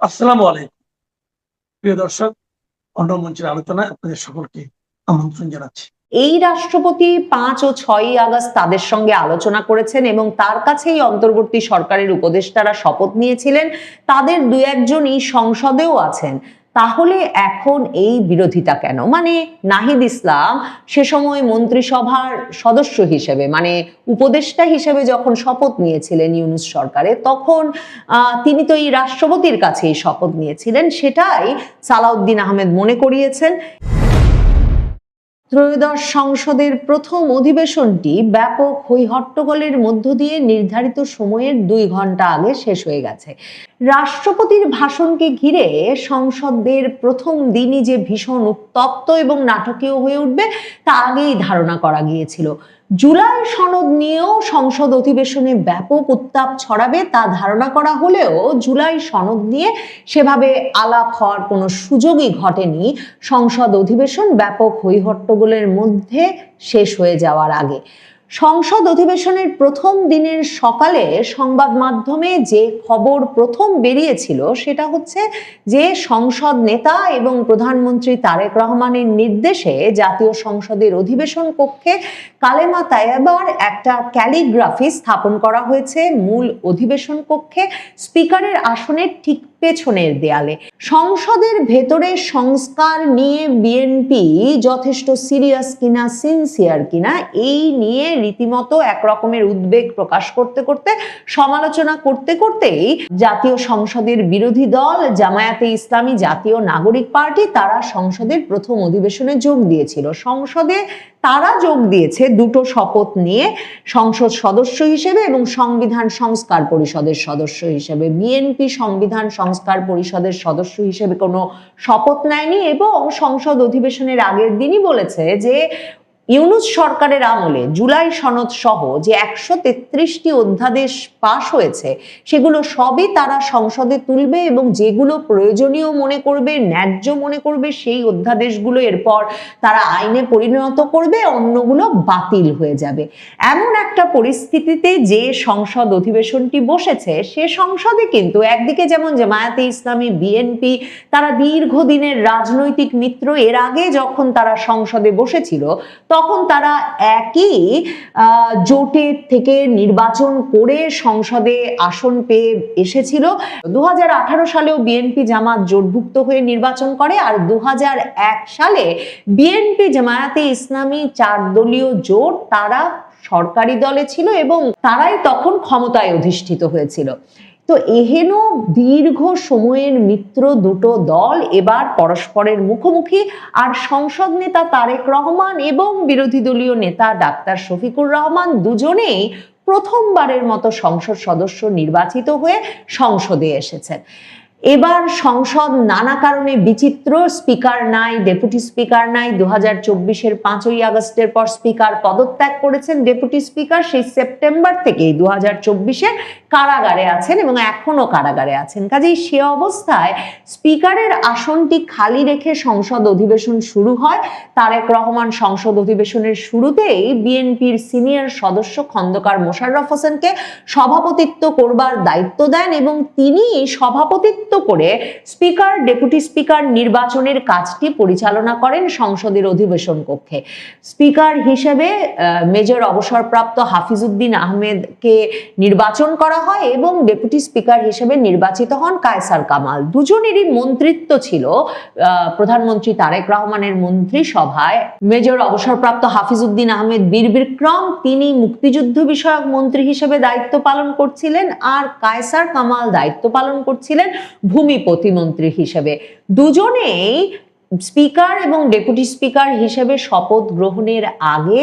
আসসালামু আলাইকুম প্রিয় দর্শক, অন্য মঞ্চের আলোচনায় আপনাদের সকলকে আমন্ত্রণ জানাচ্ছি। এই রাষ্ট্রপতি 5 ও 6 আগস্ট তাদের সঙ্গে আলোচনা করেছেন এবং তার কাছেই অন্তর্বর্তী সরকারের উপদেষ্টারা শপথ নিয়েছিলেন। তাদের দু একজনই সংসদেও আছেন। তাহলে এখন এই বিরোধিতা কেন? মানে নাহিদ ইসলাম সে সময় মন্ত্রিসভার সদস্য হিসেবে, মানে উপদেষ্টা হিসেবে যখন শপথ নিয়েছিলেন ইউনূস সরকারে, তখন তিনি তো এই রাষ্ট্রপতির কাছেই শপথ নিয়েছিলেন। সেটাই সালাউদ্দিন আহমেদ মনে করিয়েছেন। ত্রয়োদশ সংসদের প্রথম অধিবেশনটি ব্যাপক হইহট্টগোলের মধ্য দিয়ে নির্ধারিত সময়ের 2 ঘন্টা আগে শেষ হয়ে গেছে। রাষ্ট্রপতির ভাষণকে ঘিরে সংসদের প্রথম দিনই যে ভীষণ উত্তপ্ত এবং নাটকীয় হয়ে উঠবে তা আগেই ধারণা করা গিয়েছিল। জুলাই সনদ নিয়েও সংসদ অধিবেশনে ব্যাপক উত্তাপ ছড়াবে তা ধারণা করা হলেও জুলাই সনদ নিয়ে সেভাবে আলাপ হওয়ার কোনো সুযোগই ঘটেনি সংসদ অধিবেশন ব্যাপক হইহট্টগোলের মধ্যে শেষ হয়ে যাওয়ার আগে। সংসদ অধিবেশনের প্রথম দিনের সকালে সংবাদ মাধ্যমে যে খবর প্রথম বেরিয়েছিল সেটা হচ্ছে যে সংসদ নেতা এবং প্রধানমন্ত্রী তারেক রহমানের নির্দেশে জাতীয় সংসদের অধিবেশন কক্ষে কালেমা তাইয়্যিবার একটা ক্যালিগ্রাফি স্থাপন করা হয়েছে মূল অধিবেশন কক্ষে স্পিকারের আসনের ঠিক পেছনের দেয়ালে। সংসদের ভেতরে সংস্কার নিয়ে বিএনপি যথেষ্ট সিরিয়াস কিনা, সিনসিয়ার কিনা, এই নিয়ে রীতিমতো একরকমের উদ্বেগ প্রকাশ করতে করতে, সমালোচনা করতে করতেই জাতীয় সংসদের বিরোধী দল জামায়াতে ইসলামী জাতীয় নাগরিক পার্টি তারা সংসদের প্রথম অধিবেশনে যোগ দিয়েছিল। সংসদে তারা যোগ দিয়েছে দুটো শপথ নিয়ে, সংসদ সদস্য হিসেবে এবং সংবিধান সংস্কার পরিষদের সদস্য হিসেবে। বিএনপি সংবিধান সংস্কার পরিষদের সদস্য হিসেবে কোনো শপথ নেয়নি এবং সংসদ অধিবেশনের আগের দিনই বলেছে যে ইউনূস সরকারের আমলে জুলাই সনদ সহ যে 133টি অধ্যাদেশ পাশ হয়েছে সেগুলো সবই তারা সংসদে তুলবে এবং যেগুলো প্রয়োজনীয় মনে করবে, ন্যায্য মনে করবে, সেই অধ্যাদেশগুলো এরপর তারা আইনে পরিণত করবে, অন্যগুলো বাতিল হয়ে যাবে। এমন একটা পরিস্থিতিতে যে সংসদ অধিবেশনটি বসেছে সে সংসদে কিন্তু একদিকে যেমন জামায়াতে ইসলামী, বিএনপি তারা দীর্ঘদিনের রাজনৈতিক মিত্র, এর আগে যখন তারা সংসদে বসেছিল তখন তারা একই জোটের থেকে নির্বাচন করে সংসদে আসন পেয়ে এসেছিল। 2018 সালেও বিএনপি জামাত জোটভুক্ত হয়ে নির্বাচন করে, আর 2001 সালে বিএনপি জামায়াতে ইসলামী 4 দলীয় জোট তারা সরকারি দলে ছিল এবং তারাই তখন ক্ষমতায় অধিষ্ঠিত হয়েছিল। তো এহেন দীর্ঘ সময়ের মিত্র দুটো দল এবার পরস্পরের মুখোমুখি, আর সংসদ নেতা তারেক রহমান এবং বিরোধী দলীয় নেতা ডাক্তার শফিকুর রহমান দুজনেই প্রথমবারের মতো সংসদ সদস্য নির্বাচিত হয়ে সংসদে এসেছেন। এবার সংসদ নানা কারণে বিচিত্র, স্পিকার নাই, ডেপুটি স্পিকার নাই। 2024-এর 5ই আগস্টের পর স্পিকার পদত্যাগ করেছেন। ডেপুটি স্পিকার সেই সেপ্টেম্বর থেকেই 2024-এ কারাগারে আছেন এবং এখনো কারাগারে আছেন। কাজেই সে অবস্থায় স্পিকারের আসনটি খালি রেখে সংসদ অধিবেশন শুরু হয়। তারেক রহমান সংসদ অধিবেশনের শুরুতেই বিএনপির সিনিয়র সদস্য খন্দকার মোশাররফ হোসেনকে সভাপতিত্ব করবার দায়িত্ব দেন এবং তিনি সভাপতিত্ব করে স্পিকার, ডেপুটি স্পিকার নির্বাচনের কাজটি পরিচালনা করেন সংসদের অধিবেশন কক্ষে। স্পিকার হিসেবে মেজর অবসরপ্রাপ্ত হাফিজউদ্দিন আহমেদকে নির্বাচন করা হয় এবং ডেপুটি স্পিকার হিসেবে নির্বাচিত হন কায়সার কামাল। দুজনেরই মন্ত্রিত্ব ছিল প্রধানমন্ত্রী তারেক রহমানের মন্ত্রিসভায়। মেজর অবসরপ্রাপ্ত হাফিজউদ্দিন আহমেদ বীর বিক্রম, তিনি মুক্তিযুদ্ধ বিষয়ক মন্ত্রী হিসেবে দায়িত্ব পালন করছিলেন, আর কায়সার কামাল দায়িত্ব পালন করছিলেন ভূমি প্রতিমন্ত্রী হিসেবে। দুজনেই স্পিকার এবং ডেপুটি স্পিকার হিসেবে শপথ গ্রহণের আগে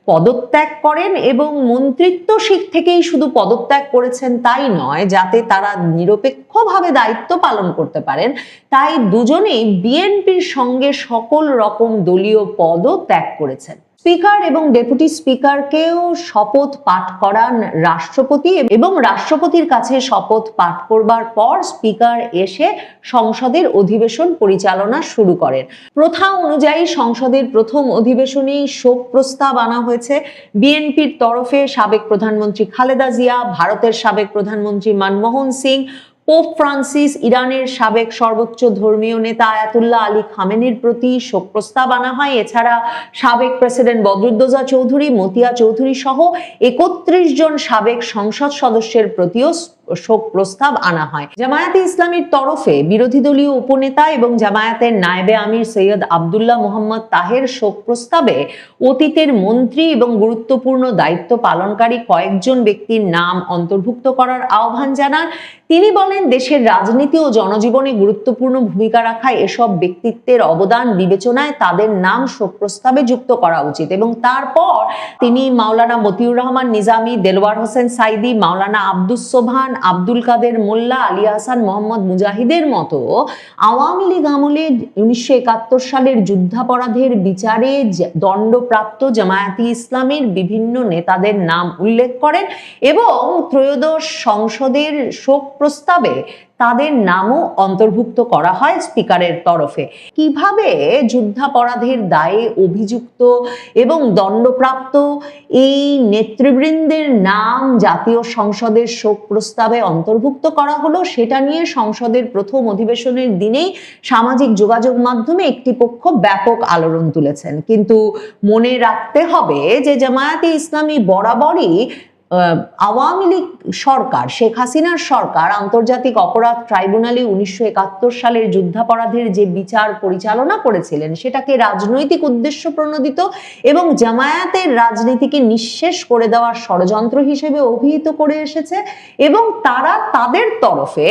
পদত্যাগ করেন এবং মন্ত্রিত্ব শীট থেকেই শুধু পদত্যাগ করেছেন তাই নয়, যাতে তারা নিরপেক্ষভাবে দায়িত্ব পালন করতে পারেন তাই দুজনেই বিএনপির সঙ্গে সকল রকম দলীয় পদও ত্যাগ করেছেন। স্পিকার এবং ডেপুটি স্পিকারকেও শপথ পাঠ করান রাষ্ট্রপতি এবং রাষ্ট্রপতির কাছে শপথ পাঠ করবার পর স্পিকার এসে সংসদের অধিবেশন পরিচালনা শুরু করেন। প্রথা অনুযায়ী সংসদের প্রথম অধিবেশনেই শোক প্রস্তাব আনা হয়েছে। বিএনপির তরফে সাবেক প্রধানমন্ত্রী খালেদা জিয়া, ভারতের সাবেক প্রধানমন্ত্রী মনমোহন সিং, পোপ ফ্রান্সিস ইরানের সাবেক সর্বোচ্চ ধর্মীয় নেতা আয়াতুল্লাহ আলী খামেনির প্রতি শোক প্রস্তাব আনা হয়। এছাড়া সাবেক প্রেসিডেন্ট বদরুদ্দোজা চৌধুরী, মতিয়া চৌধুরী সহ 31 জন সাবেক সংসদ সদস্যের প্রতিও শোক প্রস্তাব আনা হয়। জামায়াতে ইসলামীর তরফে বিরোধী দলীয় উপনেতা এবং জামায়াতের নায়েবে আমির সৈয়দ আব্দুল্লাহ মোহাম্মদ তাহের শোক প্রস্তাবে অতীতের মন্ত্রী এবং গুরুত্বপূর্ণ দায়িত্ব পালনকারী কয়েকজন ব্যক্তির নাম অন্তর্ভুক্ত করার আহ্বান জানান। তিনি বলেন, দেশের রাজনীতি ও জনজীবনে গুরুত্বপূর্ণ ভূমিকা রাখা এসব ব্যক্তিত্বের অবদান বিবেচনায় তাদের নাম শোক প্রস্তাবে যুক্ত করা উচিত। এবং তারপর তিনি মাওলানা মতিউর রহমান নিজামী, দেলওয়ার হোসেন সাইদি, মাওলানা আব্দুস সোবহান, আব্দুল কাদের মোল্লা, আলী হাসান মোহাম্মদ মুজাহিদের মতো আওয়ামী লীগ আমলে 1971 সালের যুদ্ধাপরাধের বিচারে দণ্ডপ্রাপ্ত জামায়াতে ইসলামীর বিভিন্ন নেতাদের নাম উল্লেখ করেন এবং ত্রয়োদশ সংসদের শোক প্রস্তাবে তাদের নামও অন্তর্ভুক্ত করা হয় স্পিকারের তরফে। কিভাবে যুদ্ধাপরাধের দায়ে অভিযুক্ত এবং দণ্ডপ্রাপ্ত এই নেতৃবৃন্দের নাম জাতীয় সংসদের শোক প্রস্তাবে অন্তর্ভুক্ত করা হলো, সেটা নিয়ে সংসদের প্রথম অধিবেশনের দিনেই সামাজিক যোগাযোগ মাধ্যমে একটি পক্ষ ব্যাপক আলোড়ন তুলেছেন। কিন্তু মনে রাখতে হবে যে জামায়াতে ইসলামী বরাবরই আওয়ামী লীগ সরকার, শেখ হাসিনার সরকার আন্তর্জাতিক অপরাধ ট্রাইব্যুনালে 1971 সালের যুদ্ধাপরাধের যে বিচার পরিচালনা করেছিলেন সেটাকে রাজনৈতিক উদ্দেশ্য প্রণোদিত এবং জামায়াতের রাজনীতিকে নিঃশেষ করে দেওয়ার ষড়যন্ত্র হিসেবে অভিহিত করে এসেছে এবং তারা তাদের তরফে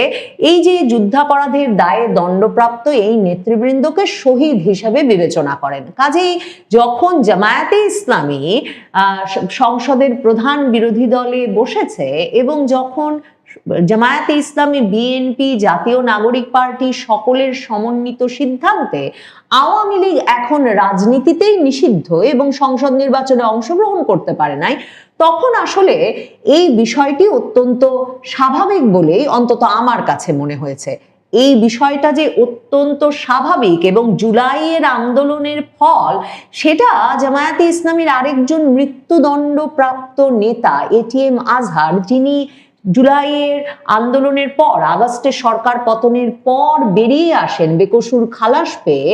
এই যে যুদ্ধাপরাধের দায়ে দণ্ডপ্রাপ্ত এই নেতৃবৃন্দকে শহীদ হিসেবে বিবেচনা করেন। কাজেই যখন জামায়াতে ইসলামী সংসদের প্রধান বিরোধী দলে বসেছে এবং যখন জামায়াতে ইসলামী, বিএনপি, জাতীয় নাগরিক পার্টি সকলের সমন্বিত সিদ্ধান্তে আওয়ামী লীগ এখন রাজনীতিতেই নিষিদ্ধ এবং সংসদ নির্বাচনে অংশগ্রহণ করতে পারে নাই, তখন আসলে এই বিষয়টি অত্যন্ত স্বাভাবিক বলেই অন্তত আমার কাছে মনে হয়েছে। এই বিষয়টা যে অত্যন্ত স্বাভাবিক এবং জুলাইয়ের আন্দোলনের ফল, সেটা জামায়াতে ইসলামীর আরেকজন মৃত্যুদণ্ডপ্রাপ্ত নেতা এটিএম আজহার, যিনি জুলাইয়ের আন্দোলনের পর, আগস্টে সরকার পতনের পর বেরিয়ে আসেন বেকসুর খালাস পেয়ে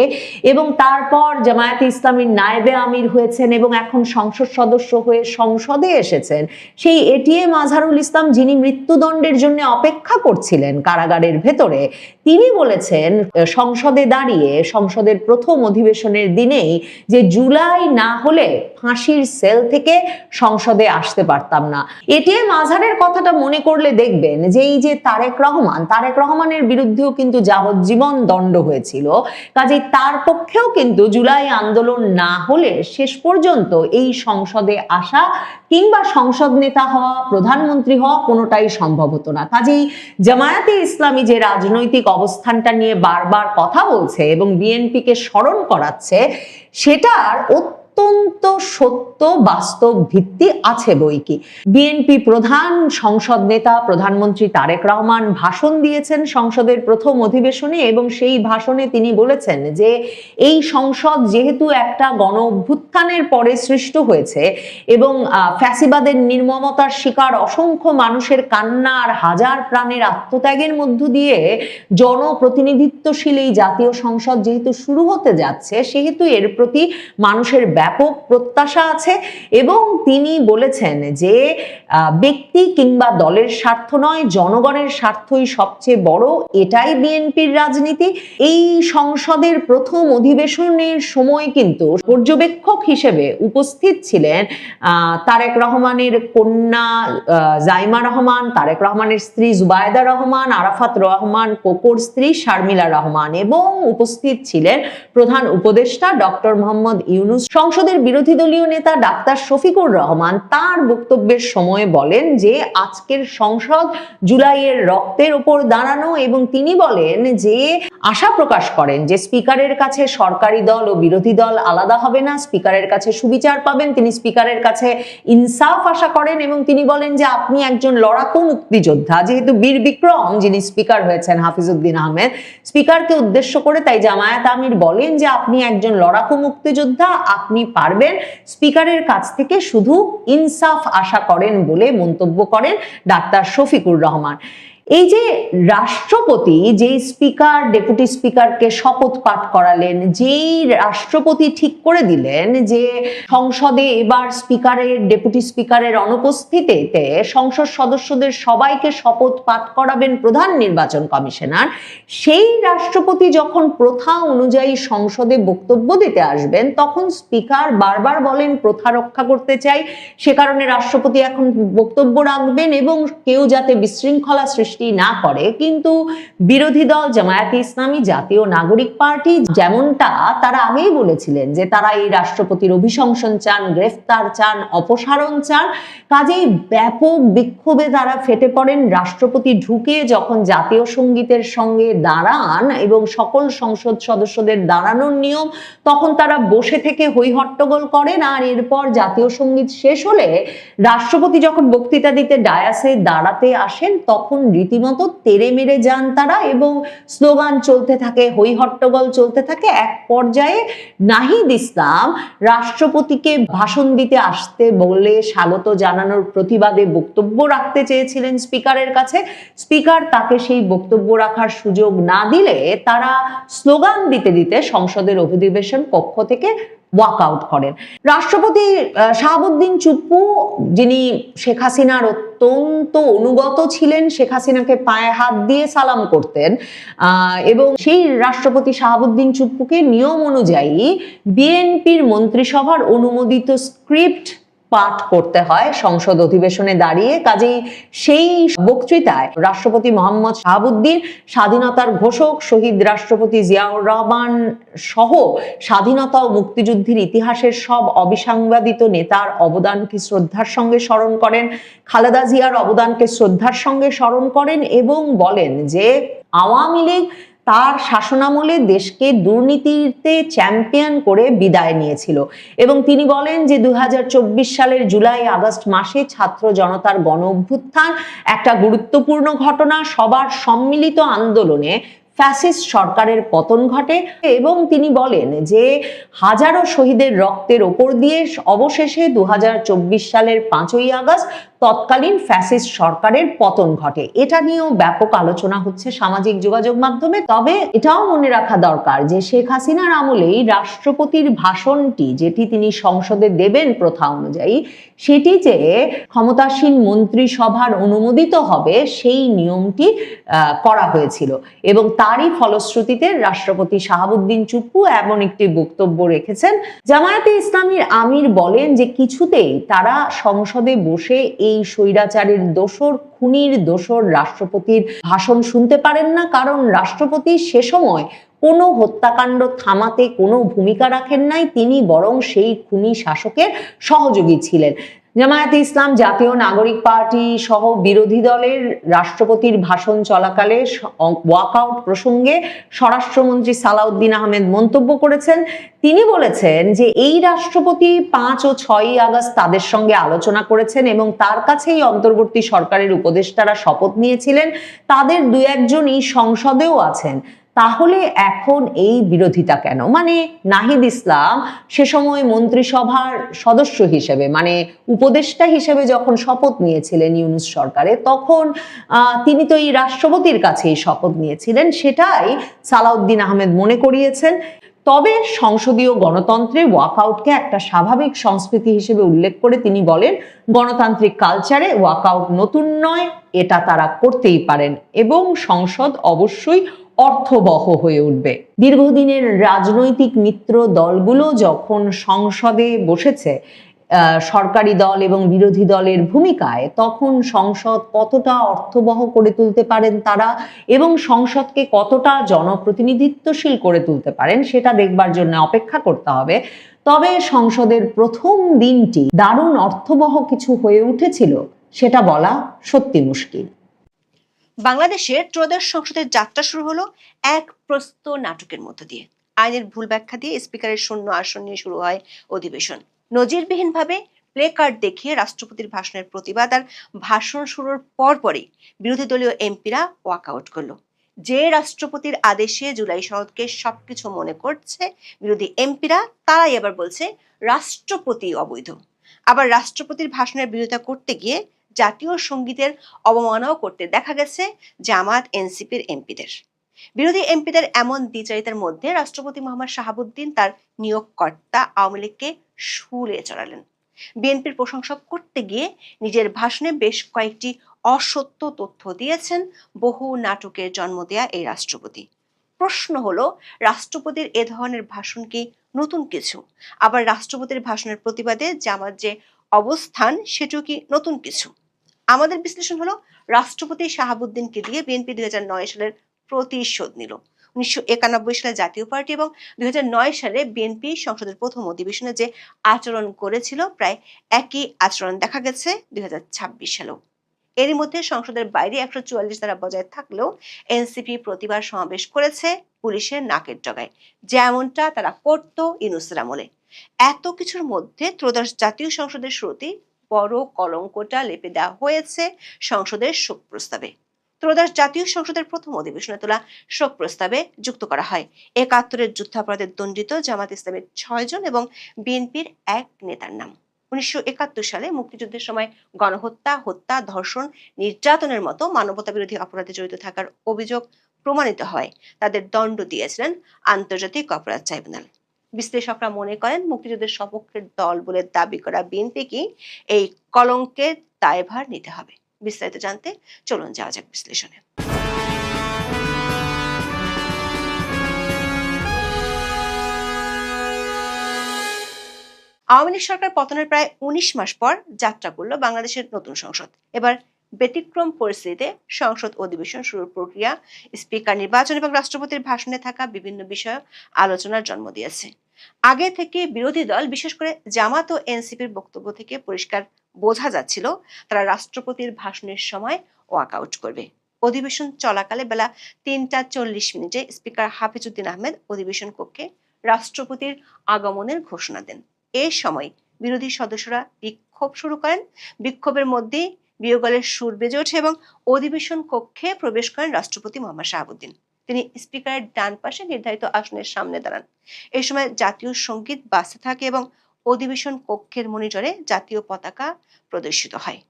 এবং তারপর জামায়াতে ইসলামীর নায়েবে আমির হয়েছেন এবং এখন সংসদ সদস্য হয়ে সংসদে এসেছেন, সেই এটিএম আজহারুল ইসলাম, যিনি মৃত্যুদণ্ডের জন্য অপেক্ষা করছিলেন কারাগারের ভেতরে, তিনি বলেছেন সংসদে দাঁড়িয়ে সংসদের প্রথম অধিবেশনের দিনেই যে জুলাই না হলে ফাঁসির সেল থেকে সংসদে আসতে পারতাম না। এটিএম আজহারের কথাটা মনে করলে দেখবেন যে এই যে তারেক রহমানের বিরুদ্ধেও কিন্তু যাবজ্জীবন দণ্ড হয়েছিল। কাজেই তার পক্ষেও কিন্তু জুলাই আন্দোলন না হলে শেষ পর্যন্ত এই সংসদে আসা কিংবা সংসদ নেতা হওয়া, প্রধানমন্ত্রী হওয়া কোনোটাই সম্ভব হতো না। কাজেই জামায়াতে ইসলামী যে রাজনৈতিক অবস্থানটা নিয়ে বারবার কথা বলছে এবং বিএনপিকে স্মরণ করাচ্ছে, সেটার অত্যন্ত সত্য বাস্তব ভিত্তি আছে বইকি। বিএনপি প্রধান, সংসদ নেতা, প্রধানমন্ত্রী তারেক রহমান ভাষণ দিয়েছেন সংসদের প্রথম অধিবেশনে এবং সেই ভাষণে তিনি বলেছেন যে এই সংসদ যেহেতু একটা গণ অভ্যুত্থানের পরে সৃষ্ট হয়েছে এবং ফ্যাসিবাদের নির্মমতার শিকার অসংখ্য মানুষের কান্না আর হাজার প্রাণের আত্মত্যাগের মধ্য দিয়ে জনপ্রতিনিধিত্বশীল এই জাতীয় সংসদ যেহেতু শুরু হতে যাচ্ছে, সেহেতু এর প্রতি মানুষের ব্যাপক প্রত্যাশা আছে এবং তিনি বলেছেন যে ব্যক্তি কিংবা দলের স্বার্থ নয়, জনগণের স্বার্থই সবচেয়ে বড়, এটাই বিএনপির রাজনীতি। এই সংসদের প্রথম অধিবেশনের সময় কিন্তু পর্যবেক্ষক হিসেবে উপস্থিত ছিলেন তারেক রহমানের কন্যা জাইমা রহমান, তারেক রহমানের স্ত্রী জুবায়দা রহমান, আরাফাত রহমান কোকোর স্ত্রী শারমিলা রহমান এবং উপস্থিত ছিলেন প্রধান উপদেষ্টা ডক্টর মোহাম্মদ ইউনূস। সংসদের বিরোধী দলীয় নেতা ডাক্তার শফিকুর রহমান তার বক্তব্যের সময় বলেন যে আজকের সংসদ জুলাইয়ের রক্তের উপর দাঁড়ানো এবং তিনি বলেন যে আশা প্রকাশ করেন যে স্পিকারের কাছে সরকারি দল ও বিরোধী দল আলাদা হবে না, স্পিকারের কাছে সুবিচার পাবেন, তিনি স্পিকারের কাছে ইনসাফ আশা করেন এবং তিনি বলেন যে আপনি একজন লড়াকু মুক্তিযোদ্ধা, যেহেতু বীর বিক্রম যিনি স্পিকার হয়েছেন হাফিজউদ্দিন আহমেদ, স্পিকারকে উদ্দেশ্য করে তাই জামায়াত আমির বলেন যে আপনি একজন লড়াকু মুক্তিযোদ্ধা, আপনি পারবেন, স্পিকারের কাছ থেকে শুধু ইনসাফ আশা করেন বলে মন্তব্য করেন ডাক্তার শফিকুর রহমান। এই যে রাষ্ট্রপতি যেই স্পিকার ডেপুটি স্পিকারকে শপথ পাঠ করালেন, যেই রাষ্ট্রপতি ঠিক করে দিলেন যে সংসদে এবার স্পিকারের ডেপুটি স্পিকারের অনুপস্থিতিতে সংসদ সদস্যদের সবাইকে শপথ পাঠ করাবেন প্রধান নির্বাচন কমিশনার, সেই রাষ্ট্রপতি যখন প্রথা অনুযায়ী সংসদে বক্তব্য দিতে আসবেন তখন স্পিকার বারবার বলেন প্রথা রক্ষা করতে চাই, সে কারণে রাষ্ট্রপতি এখন বক্তব্য রাখবেন এবং কেউ যাতে বিশৃঙ্খলা সৃষ্টি না করে। কিন্তু বিরোধী দল জামায়াতে ইসলামী, জাতীয় নাগরিক পার্টি যেমনটা তারা আগেই বলেছিলেন যে তারা এই রাষ্ট্রপতির অভিশংসন চান, গ্রেফতার চান, অপসারণ চান, কাজেই ব্যাপক বিক্ষোভে তারা ফেটে পড়েন। রাষ্ট্রপতি ঢুকে যখন জাতীয় সঙ্গীতের সঙ্গে দাঁড়ান এবং সকল সংসদ সদস্যদের দাঁড়ানোর নিয়ম, তখন তারা বসে থেকে হই হট্টগোল করেন। আর এরপর জাতীয় সঙ্গীত শেষ হলে রাষ্ট্রপতি যখন বক্তৃতা দিতে ডায়াসে দাঁড়াতে আসেন তখন রীতিমতো তেড়ে মেরে যান তারা এবং স্লোগান চলতে থাকে, হই হট্টগোল চলতে থাকে। এক পর্যায়ে নাহিদ ইসলাম রাষ্ট্রপতিকে ভাষণ দিতে আসতে বলে স্বাগত জানানোর প্রতিবাদে বক্তব্য রাখতে চেয়েছিলেন স্পিকারের কাছে। স্পিকার তাকে সেই বক্তব্য রাখার সুযোগ না দিলে তারা স্লোগান দিতে দিতে সংসদের অধিবেশন কক্ষ থেকে ওয়াকআউট করেন। রাষ্ট্রপতি শাহাবুদ্দিন চুপ্পু, যিনি শেখ হাসিনার অত্যন্ত অনুগত ছিলেন, শেখ হাসিনাকে পায়ে হাত দিয়ে সালাম করতেন, এবং সেই রাষ্ট্রপতি শাহাবুদ্দিন চুপ্পুকে নিয়ম অনুযায়ী বিএনপির মন্ত্রিসভার অনুমোদিত স্ক্রিপ্ট পাঠ করতে হয় সংসদ অধিবেশনে দাঁড়িয়ে। কাজেই সেই বক্তৃতায় রাষ্ট্রপতি মোহাম্মদ শাহাবুদ্দিন স্বাধীনতার ঘোষক শহীদ রাষ্ট্রপতি জিয়াউর রহমান সহ স্বাধীনতা ও মুক্তিযুদ্ধের ইতিহাসের সব অবিসংবাদিত নেতার অবদানকে শ্রদ্ধার সঙ্গে স্মরণ করেন, খালেদা জিয়ার অবদানকে শ্রদ্ধার সঙ্গে স্মরণ করেন এবং বলেন যে আওয়ামী লীগ তার শাসনামলে দেশকে দুর্নীতিতে চ্যাম্পিয়ন করে বিদায় নিয়েছিল এবং তিনি বলেন যে 2024 সালের জুলাই আগস্ট মাসে ছাত্র জনতার গণ অভ্যুত্থান একটা গুরুত্বপূর্ণ ঘটনা, সবার সম্মিলিত আন্দোলনে ফ্যাসিস্ট সরকারের পতন ঘটে এবং তিনি বলেন যে হাজারো শহীদের রক্তের ওপর দিয়ে অবশেষে 2024 সালের 5ই আগস্ট তৎকালীন ফ্যাসিস্ট সরকারের পতন ঘটে। এটা নিয়েও ব্যাপক আলোচনা হচ্ছে সামাজিক যোগাযোগ মাধ্যমে। তবে এটাও মনে রাখা দরকার যে শেখ হাসিনার আমলেই রাষ্ট্রপতির ভাষণটি যেটি তিনি সংসদে দেবেন প্রথা অনুযায়ী, সেটি যে ক্ষমতাসীন মন্ত্রিসভার অনুমোদিত হবে সেই নিয়মটি করা হয়েছিল এবং তারই ফলশ্রুতিতে রাষ্ট্রপতি শাহাবুদ্দিন চুপ্পু এমন একটি বক্তব্য রেখেছেন। জামায়াতে ইসলামীর আমির বলেন যে কিছুতেই তারা সংসদে বসে এই স্বৈরাচারের দোসর, খুনির দোসর রাষ্ট্রপতির ভাষণ শুনতে পারেন না, কারণ রাষ্ট্রপতি সে সময় কোনো হত্যাকাণ্ড থামাতে কোনো ভূমিকা রাখেন নাই, তিনি বরং সেই খুনি শাসকের সহযোগী ছিলেন। জামায়াতে ইসলাম, জাতীয় নাগরিক পার্টি সহ বিরোধী দলের রাষ্ট্রপতির ভাষণ চলাকালে ওয়াকআউট প্রসঙ্গে স্বরাষ্ট্রমন্ত্রী সালাউদ্দিন আহমেদ মন্তব্য করেছেন। তিনি বলেছেন যে এই রাষ্ট্রপতি 5 ও 6ই আগস্ট তাদের সঙ্গে আলোচনা করেছেন এবং তার কাছেই অন্তর্বর্তী সরকারের উপদেষ্টারা শপথ নিয়েছিলেন, তাদের 2-1 জনই সংসদেও আছেন, তাহলে এখন এই বিরোধিতা কেন? মানে নাহিদ ইসলাম সে সময় মন্ত্রিসভার সদস্য হিসেবে, মানে উপদেষ্টা হিসেবে যখন শপথ নিয়েছিলেন ইউনূস সরকারে, তখন তিনি তো এই রাষ্ট্রপতির কাছেই শপথ নিয়েছিলেন, সেটাই সালাউদ্দিন আহমেদ মনে করিয়েছেন। তবে সংসদীয় গণতন্ত্রে ওয়াকআউটকে একটা স্বাভাবিক সংস্কৃতি হিসেবে উল্লেখ করে তিনি বলেন, গণতান্ত্রিক কালচারে ওয়াকআউট নতুন নয়, এটা তারা করতেই পারেন এবং সংসদ অবশ্যই অর্থবহ হয়ে উঠবে। দীর্ঘদিনের রাজনৈতিক মিত্র দলগুলো যখন সংসদে বসেছে সরকারি দল এবং বিরোধী দলের ভূমিকায়, তখন সংসদ কতটা অর্থবহ করে তুলতে পারেন তারা এবং সংসদকে কতটা জনপ্রতিনিধিত্বশীল করে তুলতে পারেন সেটা দেখবার জন্য অপেক্ষা করতে হবে। তবে সংসদের প্রথম দিনটি দারুণ অর্থবহ কিছু হয়ে উঠেছিল সেটা বলা সত্যি মুশকিল। বাংলাদেশের ত্রয়োদশ সংসদের যাত্রা শুরু হলো এক প্রস্ত নাটকের মধ্য দিয়ে। আইনের ভুল ব্যাখ্যা দিয়ে স্পিকারের শূন্য আসন নিয়ে শুরু হয় অধিবেশন। নজিরবিহীনভাবে প্লে কার্ড দেখিয়ে রাষ্ট্রপতির ভাষণের প্রতিবাদ আর ভাষণ শুরুর পরপরই বিরোধী দলীয় এমপিরা ওয়াকআউট করলো। যে রাষ্ট্রপতির আদেশে জুলাই সনদকে সবকিছু মনে করছে বিরোধী এমপিরা, তারাই এবার বলছে রাষ্ট্রপতি অবৈধ। আবার রাষ্ট্রপতির ভাষণের বিরোধিতা করতে গিয়ে জাতীয় সঙ্গীতের অবমাননাও করতে দেখা গেছে জামাত এনসিপির এমপিদের। বিরোধী এমপিদের এমন দ্বিচারিতার মধ্যে রাষ্ট্রপতি মোহাম্মদ শাহাবুদ্দিন তার নিয়োগকর্তা আওয়ামী লীগকে শুলে চড়ালেন। বিএনপির প্রশংসা করতে গিয়ে নিজের ভাষণে বেশ কয়েকটি অসত্য তথ্য দিয়েছেন বহু নাটকের জন্ম দেয়া এই রাষ্ট্রপতি। প্রশ্ন হলো, রাষ্ট্রপতির এ ধরনের ভাষণ কি নতুন কিছু? আবার রাষ্ট্রপতির ভাষণের প্রতিবাদে জামাত যে অবস্থান, সেটিও কি নতুন কিছু? আমাদের বিশ্লেষণ হলো, রাষ্ট্রপতি শাহাবুদ্দিনকে দিয়ে বিএনপি 2009 সালের প্রতিশোধ নিল। 1991 সালে জাতীয় পার্টি এবং 2009 সালে বিএনপি সংসদের প্রথম অধিবেশনে যে আচরণ করেছিল, প্রায় একই আচরণ দেখা গেছে 2026 সালেও। এরই মধ্যে সংসদের বাইরে 144 ধারা বজায় থাকলেও এনসিপি প্রতিবাদ সমাবেশ করেছে পুলিশের নাকের ডগায়, যেমনটা তারা করত ইউনূসের আমলে। এত কিছুর মধ্যে ত্রয়োদশ জাতীয় সংসদের শুরুতেই বড় কলঙ্কটা লেপে দেওয়া হয়েছে সংসদের শোক প্রস্তাবে। ত্রয়োদশ জাতীয় সংসদের প্রথম অধিবেশনে তোলা শোক প্রস্তাবে যুক্ত করা হয় 71-এর যুদ্ধাপরাধে দণ্ডিত জামাত ইসলামের 6 জন এবং বিএনপির এক নেতার নাম। 1971 সালে মুক্তিযুদ্ধের সময় গণহত্যা, হত্যা, ধর্ষণ, নির্যাতনের মতো মানবতা বিরোধী অপরাধে জড়িত থাকার অভিযোগ প্রমাণিত হয় তাদের দণ্ড দিয়েছিলেন আন্তর্জাতিক অপরাধ ট্রাইব্যুনাল। বিশ্লেষকরা মনে করেন, মুক্তিযুদ্ধের সপক্ষের দল বলে দাবি করা বিএনপিকে এই কলঙ্কের দায়ভার নিতে হবে। বিস্তারিত জানতে চলুন যাওয়া যাক বিশ্লেষণে। আওয়ামী লীগ সরকার পতনের প্রায় 19 মাস পর যাত্রা করল বাংলাদেশের নতুন সংসদ। এবার ব্যতিক্রম পরিস্থিতিতে সংসদ অধিবেশন শুরুর প্রক্রিয়া, স্পিকার নির্বাচন এবং রাষ্ট্রপতির ভাষণে থাকা বিভিন্ন বিষয় আলোচনার জন্ম দিয়েছে। আগে থেকে বিরোধী দল, বিশেষ করে জামাত ও এনসিপির বক্তব্য থেকে পরিষ্কার বোঝা যাচ্ছিল তারা রাষ্ট্রপতির ভাষণের সময় ওয়াকআউট করবে। অধিবেশন চলাকালে বেলা 3:40 স্পিকার হাফিজউদ্দিন আহমেদ অধিবেশন কক্ষে রাষ্ট্রপতির আগমনের ঘোষণা দেন। এ সময় বিরোধী সদস্যরা বিক্ষোভ শুরু করেন। বিক্ষোভের মধ্যেই বিয়োগলের সুর বেজে ওঠে এবং অধিবেশন কক্ষে প্রবেশ করেন রাষ্ট্রপতি মোহাম্মদ শাহাবুদ্দিন। তিনি স্পিকারের ডান পাশে নির্ধারিত আসনের সামনে দাঁড়ান। এই সময় জাতীয় সঙ্গীত বাজতে থাকে এবং অধিবেশন কক্ষের মনিটরে জাতীয় পতাকা প্রদর্শিত হয়।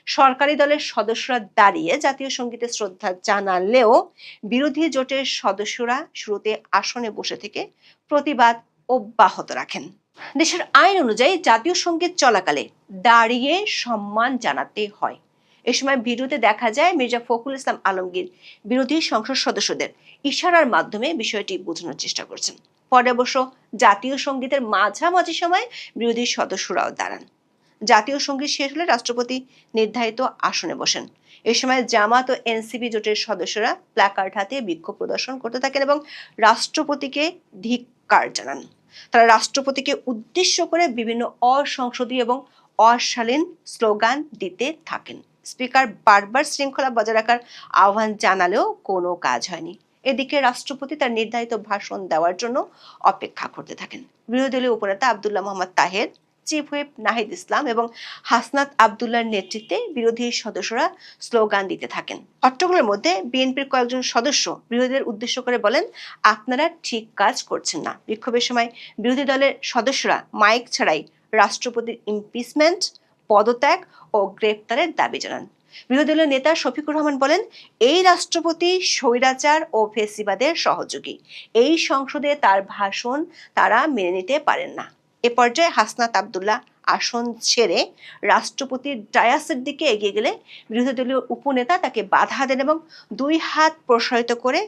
সরকারি দলের সদস্যরা দাঁড়িয়ে জাতীয় সঙ্গীতে শ্রদ্ধা জানালেও বিরোধী জোটের সদস্যরা শুরুতে আসনে বসে থেকে প্রতিবাদ অব্যাহত রাখেন। দেশের আইন অনুযায়ী জাতীয় সঙ্গীত চলাকালে দাঁড়িয়ে সম্মান জানাতে হয়। এ সময় ভিডিওতে দেখা যায় মির্জা ফখরুল ইসলাম আলমগীর বিরোধী সংসদ সদস্যদের ইশারার মাধ্যমে বিষয়টি বোঝানোর চেষ্টা করছেন। পরে অবশ্য জাতীয় সঙ্গীতের মাঝামাঝি সময় বিরোধী সদস্যরাও দাঁড়ান। জাতীয় সঙ্গীত শেষ হলে রাষ্ট্রপতি নির্ধারিত আসনে বসেন। এ সময় জামাত ও এনসিপি জোটের সদস্যরা প্ল্যাকার্ড হাতে বিক্ষোভ প্রদর্শন করতে থাকেন এবং রাষ্ট্রপতিকে ধিক্কার জানান। তারা রাষ্ট্রপতিকে উদ্দেশ্য করে বিভিন্ন অসংসদীয় এবং অশালীন স্লোগান দিতে থাকেন। স্পিকার বারবার শৃঙ্খলা বজায় রাখার আহ্বান জানালেও কোনো কাজ হয়নি। এদিকে রাষ্ট্রপতি তার নির্ধারিত ভাষণ দেওয়ার জন্য অপেক্ষা করতে থাকেন। বিরোধী দলীয় উপনেতা আব্দুল্লাহ মোহাম্মদ তাহের, চিফ হুইপ নাহিদ ইসলাম এবং হাসনাত আবদুল্লাহর নেতৃত্বে বিরোধী সদস্যরা স্লোগান দিতে থাকেন। হট্টগোলের মধ্যে বিএনপির কয়েকজন সদস্য বিরোধীদের উদ্দেশ্য করে বলেন, আপনারা ঠিক কাজ করছেন না। বিক্ষোভের সময় বিরোধী দলের সদস্যরা মাইক ছাড়াই রাষ্ট্রপতির ইমপিচমেন্ট, পদত্যাগ ও গ্রেপ্তারের দাবি জানান। বিরোধী দলের নেতা শফিকুর রহমান বলেন, এই রাষ্ট্রপতি স্বৈরাচার ও ফ্যাসিবাদের সহযোগী। এই সংসদে তার ভাষণ তারা মেনে নিতে পারেন না। এ পর্যায়ে হাসনাত আবদুল্লাহ আসন ছেড়ে রাষ্ট্রপতির ডায়াসের দিকে এগিয়ে গেলে বিরোধী দলীয় উপনেতা তাকে বাধা দেন এবং 2 হাত প্রসারিত করে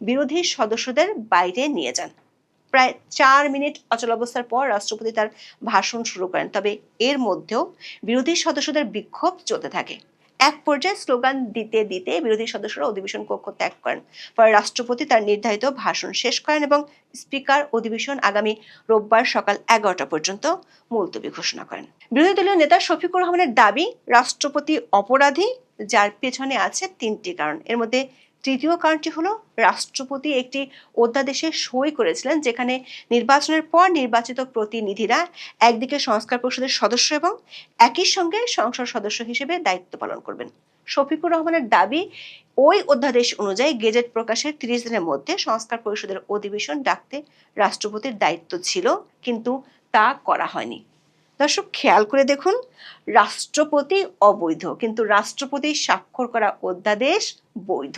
বিরোধী সদস্যদের বাইরে নিয়ে যান। প্রায় 4 মিনিট অচলাবস্থার পর রাষ্ট্রপতি তার ভাষণ শুরু করেন। তবে এর মধ্যেও বিরোধী সদস্যদের বিক্ষোভ চলতে থাকে। এক পর্যায়ে স্লোগান দিতে দিতে বিরোধী সদস্যরা অধিবেশন কক্ষ ত্যাগ করেন। পরে রাষ্ট্রপতি তার নির্ধারিত ভাষণ শেষ করেন এবং স্পিকার অধিবেশন আগামী রোববার সকাল 11টা পর্যন্ত মুলতবি ঘোষণা করেন। বিরোধী দলীয় নেতা শফিকুর রহমানের দাবি, রাষ্ট্রপতি অপরাধী, যার পেছনে আছে 3টি কারণ। এর মধ্যে তৃতীয় কারণটি হলো, রাষ্ট্রপতি একটি অধ্যাদেশে সই করেছিলেন যেখানে নির্বাচনের পর নির্বাচিত প্রতিনিধিরা একদিকে সংস্কার পরিষদের সদস্য এবং একই সঙ্গে সংসদ সদস্য হিসেবে দায়িত্ব পালন করবেন। শফিকুর রহমানের দাবি, ওই অধ্যাদেশ অনুযায়ী গেজেট প্রকাশের 30 দিনের মধ্যে সংস্কার পরিষদের অধিবেশন ডাকতে রাষ্ট্রপতির দায়িত্ব ছিল, কিন্তু তা করা হয়নি। দর্শক খেয়াল করে দেখুন, রাষ্ট্রপতি অবৈধ কিন্তু রাষ্ট্রপতি স্বাক্ষর করা অধ্যাদেশ বৈধ,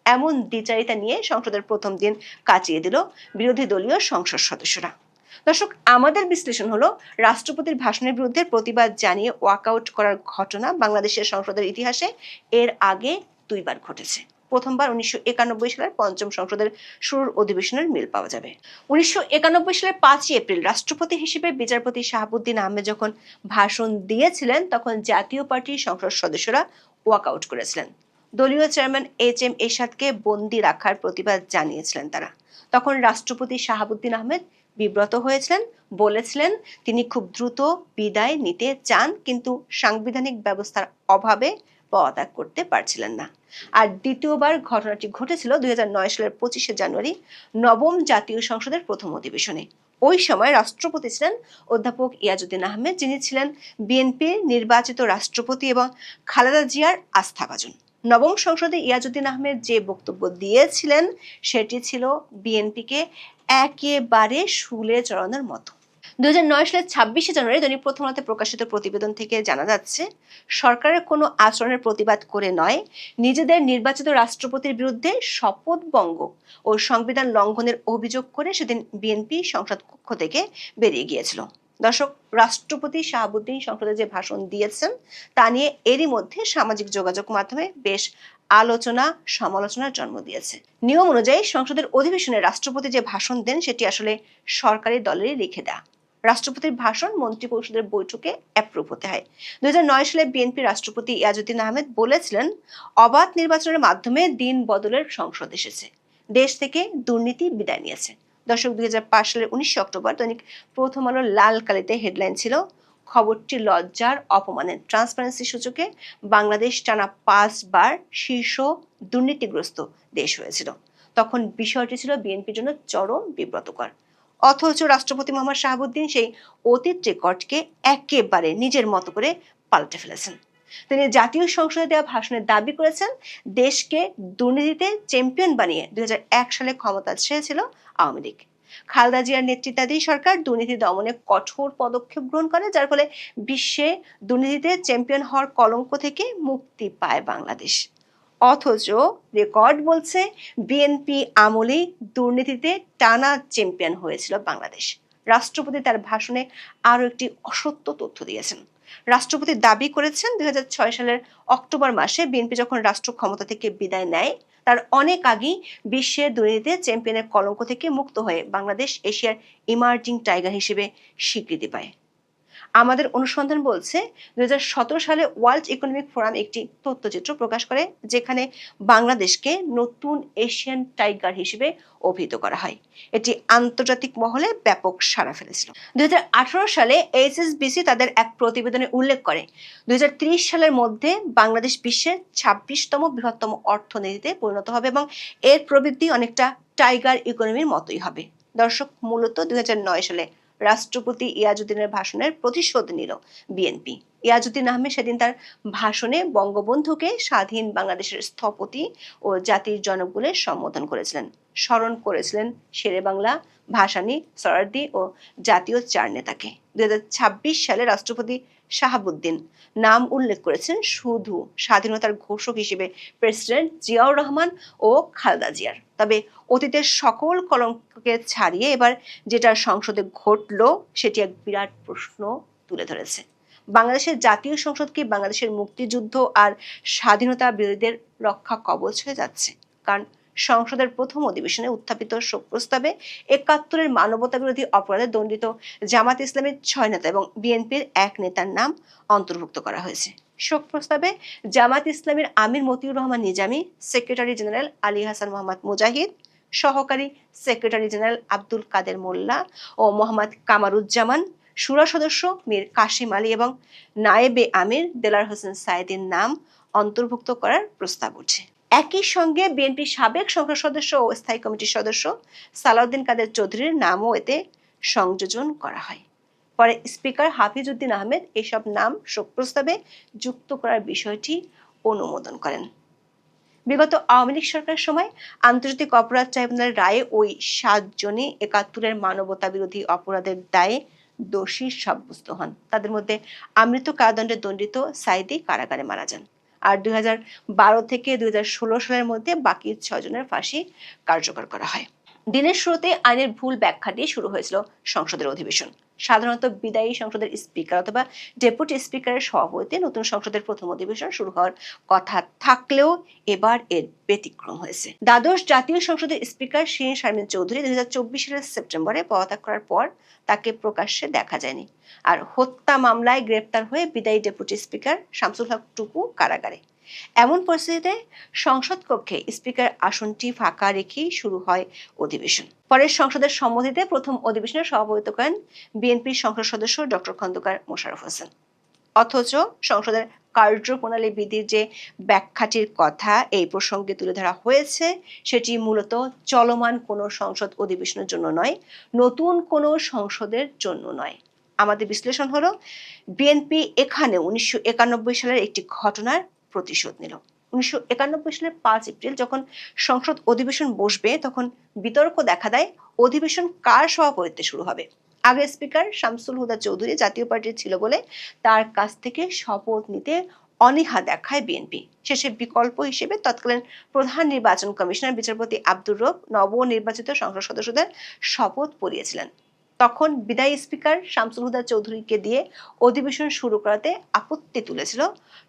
এমন দ্বিচারিতা নিয়ে সংসদের প্রথম দিন কাটিয়ে দিল বিরোধী দলীয় সংসদ সদস্যরা। দর্শক, আমাদের বিশ্লেষণ হলো, রাষ্ট্রপতির ভাষণের বিরুদ্ধে প্রতিবাদ জানিয়ে ওয়াকআউট করার ঘটনা বাংলাদেশের সংসদের ইতিহাসে এর আগে 2 বার ঘটেছে। প্রথমবার 1991 সালের পঞ্চম সংসদের শুরুর অধিবেশনের মিল পাওয়া যাবে। 1991 সালের 5ই এপ্রিল রাষ্ট্রপতি হিসেবে বিচারপতি শাহাবুদ্দিন আহমেদ যখন ভাষণ দিয়েছিলেন, তখন জাতীয় পার্টির সংসদ সদস্যরা ওয়াকআউট করেছিলেন। দলীয় চেয়ারম্যান HM এরশাদকে বন্দী রাখার প্রতিবাদ জানিয়েছিলেন তারা। তখন রাষ্ট্রপতি শাহাবুদ্দিন আহমেদ বিব্রত হয়েছিলেন, বলেছিলেন তিনি খুব দ্রুত বিদায় নিতে চান, কিন্তু সাংবিধানিক ব্যবস্থার অভাবে পদত্যাগ করতে পারছিলেন না। আর দ্বিতীয়বার ঘটনাটি ঘটেছিল 2009 সালের 25শে জানুয়ারি নবম জাতীয় সংসদের প্রথম অধিবেশনে। ওই সময় রাষ্ট্রপতি ছিলেন অধ্যাপক ইয়াজউদ্দিন আহমেদ, যিনি ছিলেন বিএনপির নির্বাচিত রাষ্ট্রপতি এবং খালেদা জিয়ার আস্থাভাজন। নবম সংসদে ইয়াজউদ্দিন আহমেদ যে বক্তব্য দিয়েছিলেন সেটি ছিল বিএনপিকে একেবারে শুলে চড়ানোর মতো। 2009 সালের 26শে জানুয়ারি দৈনিক প্রথম আলোতে প্রকাশিত প্রতিবেদন থেকে জানা যাচ্ছে, সরকারের কোনো আচরণের প্রতিবাদ করে নয়, নিজেদের নির্বাচিত রাষ্ট্রপতির বিরুদ্ধে শপথভঙ্গ ও সংবিধান লঙ্ঘনের অভিযোগ করে সেদিন বিএনপি সংসদ কক্ষ থেকে বেরিয়ে গিয়েছিল। দর্শক, রাষ্ট্রপতি শাহাবুদ্দিন সংসদে যে ভাষণ দিয়েছেন তা নিয়ে এরই মধ্যে সামাজিক যোগাযোগ মাধ্যমে বেশ আলোচনা সমালোচনার জন্ম দিয়েছে। নিয়ম অনুযায়ী সংসদের অধিবেশনে রাষ্ট্রপতি যে ভাষণ দেন সেটি আসলে সরকারি দলেরই লিখে দেয়া। রাষ্ট্রপতির ভাষণ মন্ত্রিপরিষদের বৈঠকে অ্যাপ্রুভ হতে হয়। 2009 সালে বিএনপি রাষ্ট্রপতি ইয়াজউদ্দিন আহমেদ বলেছিলেন, অবাধ নির্বাচনের মাধ্যমে দিন বদলের সংসদ এসেছে, দেশ থেকে দুর্নীতি বিদায় নিয়েছে। দর্শক, 2005 সালের 19 অক্টোবর দৈনিক প্রথম আলোর লাল কালিতে হেডলাইন ছিল, খবরটি লজ্জার অপমানের, ট্রান্সপারেন্সি সূচকে বাংলাদেশ টানা 5 বার শীর্ষ দুর্নীতিগ্রস্ত দেশ হয়েছিল। তখন বিষয়টি ছিল বিএনপির জন্য চরম বিব্রতকর। অথচ রাষ্ট্রপতি মোহাম্মদ শাহাবুদ্দিন সেই অতীত রেকর্ডকে একেবারে নিজের মতো করে পাল্টে ফেলেছেন। তিনি জাতীয় সংসদে দেওয়া ভাষণে দাবি করেছেন, দেশকে দুর্নীতিতে চ্যাম্পিয়ন বানিয়ে 2001 সালে ক্ষমতা ছেড়েছিল আওয়ামী লীগ। খালেদা জিয়ার নেতৃত্বাধীন সরকার দুর্নীতি দমনে কঠোর পদক্ষেপ গ্রহণ করে, যার ফলে বিশ্বে দুর্নীতিতে চ্যাম্পিয়ন হওয়ার কলঙ্ক থেকে মুক্তি পায় বাংলাদেশ। অথচ রেকর্ড বলছে বিএনপি আমলেই দুর্নীতিতে টানা চ্যাম্পিয়ন হয়েছিল বাংলাদেশ। রাষ্ট্রপতি তার ভাষণে আরো একটি অসত্য তথ্য দিয়েছেন। রাষ্ট্রপতি দাবি করেছেন, 2006 সালের অক্টোবর মাসে বিএনপি যখন রাষ্ট্র ক্ষমতা থেকে বিদায় নেয়, তার অনেক আগেই বিশ্বের দুর্নীতিতে চ্যাম্পিয়নের কলঙ্ক থেকে মুক্ত হয়ে বাংলাদেশ এশিয়ার ইমার্জিং টাইগার হিসেবে স্বীকৃতি পায়। আমাদের অনুসন্ধান বলছে, 2017 সালে ওয়ার্ল্ড ইকোনমিক ফোরাম একটি তথ্যচিত্র প্রকাশ করে, যেখানে বাংলাদেশকে নতুন এশিয়ান টাইগার হিসেবে অভিহিত করা হয়। এটি আন্তর্জাতিক মহলে ব্যাপক সাড়া ফেলেছিল। 2018 সালে HSBC তাদের এক প্রতিবেদনে উল্লেখ করে, 2030 সালের মধ্যে বাংলাদেশ বিশ্বের 26তম বৃহত্তম অর্থনীতিতে পরিণত হবে এবং এর প্রবৃদ্ধি অনেকটা টাইগার ইকোনমির মতোই হবে। দর্শক, মূলত 2009 সালে রাষ্ট্রপতি ইয়াজউদ্দিনের ভাষণের প্রতিশোধ নিল বিএনপি। ইয়াজউদ্দিন আহমেদ সেদিন তার ভাষণে বঙ্গবন্ধুকে স্বাধীন বাংলাদেশের স্থপতি ও জাতির জনক বলে সম্বোধন করেছিলেন, স্মরণ করেছিলেন শেরে বাংলা, ভাসানী, সরার্দি ও জাতীয় 4 নেতাকে। 2026 সালে রাষ্ট্রপতি শাহাবুদ্দিন নাম উল্লেখ করেছেন শুধু স্বাধীনতার ঘোষক হিসেবে প্রেসিডেন্ট জিয়াউর রহমান ও খালেদা জিয়ার। তবে অতীতের সকল কলঙ্ককে ছাড়িয়ে এবার যেটা সংসদে ঘটল সেটি এক বিরাট প্রশ্ন তুলে ধরেছে। বাংলাদেশের জাতীয় সংসদ কি বাংলাদেশের মুক্তিযুদ্ধ আর স্বাধীনতা বিরোধীদের রক্ষা কবচ হয়ে যাচ্ছে? কারণ সংসদের প্রথম অধিবেশনে উত্থাপিত শোক প্রস্তাবে 71-এর মানবতা বিরোধী অপরাধে দণ্ডিত জামাত ইসলামের 6 নেতা এবং বিএনপির 1 নেতার নাম অন্তর্ভুক্ত করা হয়েছে। শোক প্রস্তাবে জামাত ইসলামের আমির মতিউর রহমান নিজামী, সেক্রেটারি জেনারেল আলী হাসান মোহাম্মদ মুজাহিদ, সহকারী সেক্রেটারি জেনারেল আব্দুল কাদের মোল্লা ও মোহাম্মদ কামারুজ্জামান, শুরা সদস্য মীর কাশিম আলী এবং নায়েবে আমির দেলার হোসেন সাইদের নাম অন্তর্ভুক্ত করার প্রস্তাব উঠে। একই সঙ্গে বিএনপির সাবেক সংসদ সদস্য ও স্থায়ী কমিটির সদস্য সালাউদ্দিন কাদের চৌধুরীর নামও এতে সংযোজন করা হয়। পরে স্পিকার হাফিজ উদ্দিন আহমেদ এসব নাম শোক প্রস্তাবে যুক্ত করার বিষয়টি অনুমোদন করেন। বিগত আওয়ামী লীগ সরকারের সময় আন্তর্জাতিক অপরাধ ট্রাইব্যুনালের রায়ে ওই 7 জনই 71-এর মানবতা বিরোধী অপরাধের দায়ে দোষী সাব্যস্ত হন। তাদের মধ্যে আমৃত কারাদণ্ডে দণ্ডিত সাইদি কারাগারে মারা যান। আর 2012 থেকে 2016 সালের মধ্যে বাকি 6 জনের ফাঁসি কার্যকর করা হয়। দিনের শুরুতে আইনের ভুল ব্যাখ্যা দিয়ে শুরু হয়েছিল সংসদের অধিবেশন। সাধারণত বিদায়ী সংসদের স্পিকার অথবা ডেপুটি স্পিকারের সভাপতিতে নতুন সংসদের প্রথম অধিবেশন শুরু হওয়ার কথা থাকলেও এবার এর ব্যতিক্রম হয়েছে। দ্বাদশ জাতীয় সংসদের স্পিকার শিরীন শারমিন চৌধুরী 2024 সালের সেপ্টেম্বরে পদত্যাগ করার পর তাকে প্রকাশ্যে দেখা যায়নি। আর হত্যা মামলায় গ্রেপ্তার হয়ে বিদায়ী ডেপুটি স্পিকার শামসুল হক টুকু কারাগারে। এমন পরিস্থিতিতে সংসদ কক্ষে স্পিকার আসনটি ফাঁকা রেখেই শুরু হয় অধিবেশন। পরে সংসদের সম্মতিতে প্রথম অধিবেশনের সভাপতিত্ব করেন বিএনপির সংসদ সদস্য ডক্টর খন্দকার মোশাররফ হোসেন। অথচ সংসদের কার্যপ্রণালী বিধির যে ব্যাখ্যাটির কথা এই প্রসঙ্গে তুলে ধরা হয়েছে সেটি মূলত চলমান কোনো সংসদ অধিবেশনের জন্য নয়, নতুন কোনো সংসদের জন্য নয়। আমাদের বিশ্লেষণ হলো বিএনপি এখানে 1991 সালের একটি ঘটনার প্রতিশোধ নিল। 1991 সালের 5 এপ্রিল যখন সংসদ অধিবেশন বসবে তখন বিতর্ক দেখা দেয় অধিবেশন কার সভাপতিত্বে শুরু হবে। আগের স্পিকার শামসুল হুদা চৌধুরী জাতীয় পার্টির ছিল বলে তার কাছ থেকে শপথ নিতে অনীহা দেখায় বিএনপি। শেষে বিকল্প হিসেবে তৎকালীন প্রধান নির্বাচন কমিশনার বিচারপতি আব্দুর রব নবনির্বাচিত সংসদ সদস্যদের শপথ পড়িয়েছিলেন। তখন বিদায়ী স্পিকার শামসুল হুদা চৌধুরীকে দিয়ে অধিবেশন শুরু করাতে আপত্তি তুলেছিল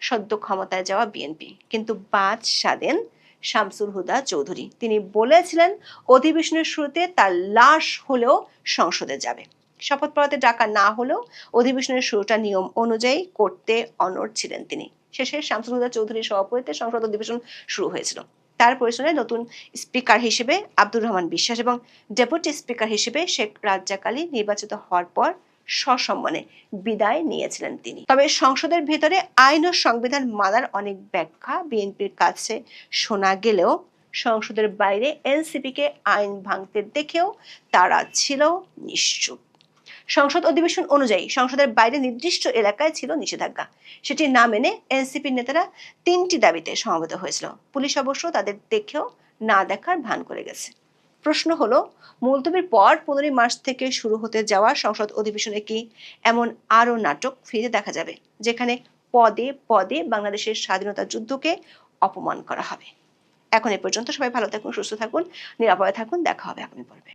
সদ্য ক্ষমতায় যাওয়া বিএনপি, কিন্তু বাদ সাধেন শামসুল হুদা চৌধুরী। তিনি বলেছিলেন অধিবেশনের শুরুতে তার লাশ হলেও সংসদে যাবে। শপথ পড়াতে ডাকা না হলেও অধিবেশনের শুরুটা নিয়ম অনুযায়ী করতে অনড় ছিলেন তিনি। শেষে শামসুল হুদা চৌধুরীর সভাপতিত্বে সংসদ অধিবেশন শুরু হয়েছিল। তার পরিচালনায় নতুন স্পিকার হিসেবে আব্দুর রহমান বিশ্বাস এবং ডেপুটি স্পিকার হিসেবে শেখ রাজ্জাক আলী নির্বাচিত হওয়ার পর সসম্মানে বিদায় নিয়েছিলেন তিনি। তবে সংসদের ভেতরে আইন ও সংবিধান মানার অনেক ব্যাখ্যা বিএনপির কাছে শোনা গেলেও সংসদের বাইরে এনসিপিকে আইন ভাঙতে দেখেও তারা ছিল নিশ্চুপ। সংসদ অধিবেশন অনুযায়ী সংসদের বাইরে নির্দিষ্ট এলাকায় ছিল নিষেধাজ্ঞা। সেটি না মেনে এনসিপির নেতারা 3টি দাবিতে সমবেত হয়েছিল। পুলিশ অবশ্য তাদের দেখেও না দেখার ভান করে গেছে। প্রশ্ন হলো, মুলতবির পর 15 মার্চ থেকে শুরু হতে যাওয়া সংসদ অধিবেশনে কি এমন আরো নাটক ফিরে দেখা যাবে যেখানে পদে পদে বাংলাদেশের স্বাধীনতা যুদ্ধকে অপমান করা হবে? এখন এ পর্যন্ত সবাই ভালো থাকুন, সুস্থ থাকুন, নিরাপদে থাকুন। দেখা হবে আগামী পর্বে।